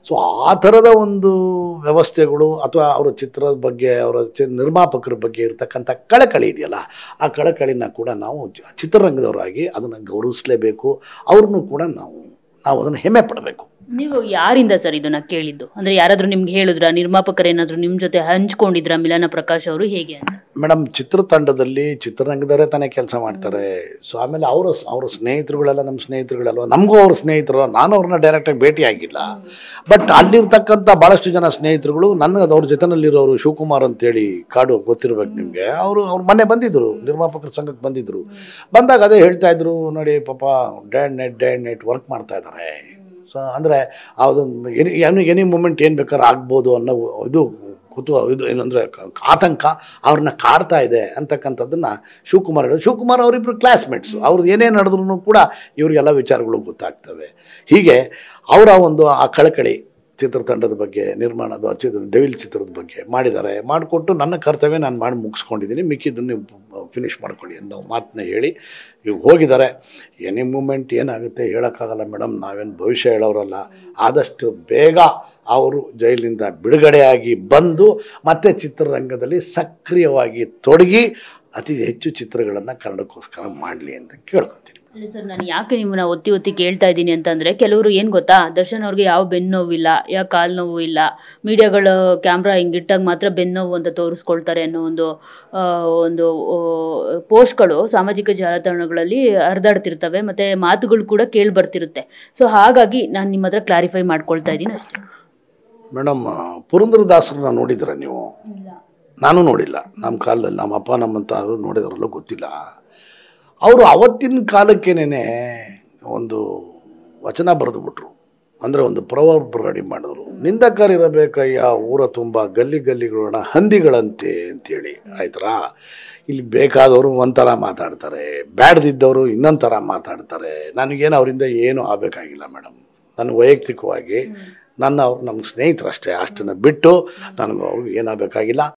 So ಆ ಥರದ ಒಂದು ವ್ಯವಸ್ಥೆಗಳು ಅಥವಾ ಅವರ ಚಿತ್ರದ ಬಗ್ಗೆ ಅವರ ನಿರ್ಮಾಪಕರ ಬಗ್ಗೆ ಇರತಕ್ಕಂಥ ಕಳಕಳಿ ಇದೆಯಲ್ಲ, ಆ ಕಳಕಳಿನ ಕೂಡ ನಾವು ಚಿತ್ರರಂಗದವರಾಗಿ ಅದನ್ನು ಗೌರವಿಸಲೇಬೇಕು. ಅವ್ರನ್ನೂ ಕೂಡ ನಾವು ಅದನ್ನು ಹೆಮ್ಮೆ ಪಡಬೇಕು. ನೀವು ಯಾರಿಂದ ಸರ್ ಇದನ್ನ ಕೇಳಿದ್ದು? ಅಂದ್ರೆ ಯಾರಾದ್ರೂ ನಿಮ್ಗೆ ಹೇಳಿದ್ರ, ನಿರ್ಮಾಪಕರು ಏನಾದ್ರು ನಿಮ್ ಜೊತೆ ಹಂಚ್ಕೊಂಡಿದ್ರ ಮಿಲನ ಪ್ರಕಾಶ್ ಅವರು ಹೇಗೆ ಅಂತ? ಮೇಡಮ್, ಚಿತ್ರತಂಡದಲ್ಲಿ ಚಿತ್ರರಂಗದವರೇ ತಾನೇ ಕೆಲಸ ಮಾಡ್ತಾರೆ. ಸೊ ಆಮೇಲೆ ಅವರ ಸ್ನೇಹಿತರುಗಳೆಲ್ಲ ನಮ್ಮ ಸ್ನೇಹಿತರುಗಳಲ್ವ, ನಮಗೂ ಅವ್ರ ಸ್ನೇಹಿತರು. ನಾನು ಅವ್ರನ್ನ ಡೈರೆಕ್ಟಾಗಿ ಭೇಟಿ ಆಗಿಲ್ಲ, ಬಟ್ ಅಲ್ಲಿರ್ತಕ್ಕಂಥ ಭಾಳಷ್ಟು ಜನ ಸ್ನೇಹಿತರುಗಳು ನನಗೆ ಅವ್ರ ಜೊತೆನಲ್ಲಿರೋರು ಶಿವಕುಮಾರ್ ಅಂತೇಳಿ ಕಾಡು ಗೊತ್ತಿರ್ಬೇಕು ನಿಮಗೆ. ಅವ್ರ ಮನೆ ಬಂದಿದ್ದರು, ನಿರ್ಮಾಪಕರ ಸಂಘಕ್ಕೆ ಬಂದಿದ್ದರು. ಬಂದಾಗ ಅದೇ ಹೇಳ್ತಾ ಇದ್ರು, ನೋಡಿ ಪಾಪ ಡೇ ಅಂಡ್ ನೈಟ್ ವರ್ಕ್ ಮಾಡ್ತಾ ಇದ್ದಾರೆ. ಸೊ ಅಂದರೆ ಅದೊಂದು ಎನಿ ಮೂಮೆಂಟ್ ಏನು ಬೇಕಾದ್ರೂ ಆಗ್ಬೋದು ಅನ್ನೋ ಇದು ಇದು ಏನಂದರೆ ಆತಂಕ ಅವ್ರನ್ನ ಕಾಡ್ತಾ ಇದೆ ಅಂತಕ್ಕಂಥದ್ದನ್ನು ಶಿವಕುಮಾರ್ ಅವರಿಬ್ಬರು ಕ್ಲಾಸ್ಮೇಟ್ಸು. ಅವ್ರದ್ದು ಏನೇ ನಡೆದ್ರೂ ಕೂಡ ಇವರಿಗೆಲ್ಲ ವಿಚಾರಗಳು ಗೊತ್ತಾಗ್ತವೆ. ಹೀಗೆ ಅವರ ಒಂದು ಆ ಕಳಕಳಿ ಚಿತ್ರತಂಡದ ಬಗ್ಗೆ, ಡೆವಿಲ್ ಚಿತ್ರದ ಬಗ್ಗೆ ಮಾಡಿದ್ದಾರೆ. ಮಾಡಿಕೊಟ್ಟು ನನ್ನ ಕರ್ತವ್ಯ ನಾನು ಮಾಡಿ ಮುಗಿಸ್ಕೊಂಡಿದ್ದೀನಿ, ಮಿಕ್ಕಿದ್ದನ್ನು ಫಿನಿಷ್ ಮಾಡ್ಕೊಳ್ಳಿ ಅನ್ನೋ ಮಾತನ್ನ ಹೇಳಿ ಇವಾಗ ಹೋಗಿದ್ದಾರೆ. ಎನಿ ಮೂಮೆಂಟ್ ಏನಾಗುತ್ತೆ ಹೇಳೋಕ್ಕಾಗಲ್ಲ ಮೇಡಮ್, ನಾವೇನು ಭವಿಷ್ಯ ಹೇಳೋರಲ್ಲ. ಆದಷ್ಟು ಬೇಗ ಅವರು ಜೈಲಿನಿಂದ ಬಿಡುಗಡೆಯಾಗಿ ಬಂದು ಮತ್ತೆ ಚಿತ್ರರಂಗದಲ್ಲಿ ಸಕ್ರಿಯವಾಗಿ ತೊಡಗಿ ಅತಿ ಹೆಚ್ಚು ಚಿತ್ರಗಳನ್ನು ಕನ್ನಡಕ್ಕೋಸ್ಕರ ಮಾಡಲಿ ಅಂತ ಕೇಳ್ಕೊತೀನಿ. ಸರ್, ನಾನು ಯಾಕೆ ನಿಮ್ಮನ್ನ ಒತ್ತಿ ಕೇಳ್ತಾ ಇದ್ದೀನಿ ಅಂತಂದ್ರೆ, ಕೆಲವರು ಏನ್ ಗೊತ್ತಾ, ದರ್ಶನ್ ಅವ್ರಿಗೆ ಯಾವ ಬೆನ್ನು ನೋವಿಲ್ಲ, ಯಾವ ಕಾಲು ನೋವು ಇಲ್ಲ, ಮೀಡಿಯಾಗಳ ಕ್ಯಾಮ್ರಾ ಹಿಂಗಿಟ್ಟಾಗ ಮಾತ್ರ ಬೆನ್ನು ನೋವು ಅಂತ ತೋರಿಸ್ಕೊಳ್ತಾರೆ ಅನ್ನೋ ಒಂದು ಪೋಸ್ಟ್ಗಳು ಸಾಮಾಜಿಕ ಜಾಲತಾಣಗಳಲ್ಲಿ ಹರಿದಾಡ್ತಿರ್ತವೆ, ಮತ್ತೆ ಮಾತುಗಳು ಕೂಡ ಕೇಳಿ ಬರ್ತಿರುತ್ತೆ. ಸೊ ಹಾಗಾಗಿ ನಾನು ನಿಮ್ಮ ಹತ್ರ ಕ್ಲಾರಿಫೈ ಮಾಡ್ಕೊಳ್ತಾ ಇದ್ದೀನಿ ಅಷ್ಟೇ. ಮೇಡಮ್, ಪುರಂದರದಾಸರನ್ನ ನೋಡಿದ್ರೆ ನೀವು? ನಾನು ನೋಡಿಲ್ಲ. ನಮ್ಮ ಕಾಲದಲ್ಲಿ ನಮ್ಮ ಅಪ್ಪ ನಮ್ಮಂಥವ್ರು ನೋಡಿದ್ರಲ್ಲೂ ಗೊತ್ತಿಲ್ಲ. ಅವರು ಅವತ್ತಿನ ಕಾಲಕ್ಕೇನೆ ಒಂದು ವಚನ ಬರೆದು ಬಿಟ್ರು, ಅಂದರೆ ಒಂದು ಪ್ರವರ್ಬ್ ರೆಡಿ ಮಾಡಿದ್ರು. ನಿಂದಕರಿರಬೇಕಯ್ಯ ಊರ ತುಂಬ ಗಲ್ಲಿಗಳೊಣ ಹಂದಿಗಳಂತೆ ಅಂತೇಳಿ. ಆಯ್ತರಾ? ಇಲ್ಲಿ ಬೇಕಾದವರು ಒಂಥರ ಮಾತಾಡ್ತಾರೆ, ಬ್ಯಾಡ್ದಿದ್ದವರು ಇನ್ನೊಂದು ಥರ ಮಾತಾಡ್ತಾರೆ. ನನಗೇನು ಅವರಿಂದ ಏನೂ ಆಗಬೇಕಾಗಿಲ್ಲ ಮೇಡಮ್. ನಾನು ವೈಯಕ್ತಿಕವಾಗಿ ನಮ್ಮ ಸ್ನೇಹಿತರಷ್ಟೇ, ಅಷ್ಟನ್ನು ಬಿಟ್ಟು ನನಗೂ ಅವ್ರಿಗೆ ಏನಾಗಬೇಕಾಗಿಲ್ಲ.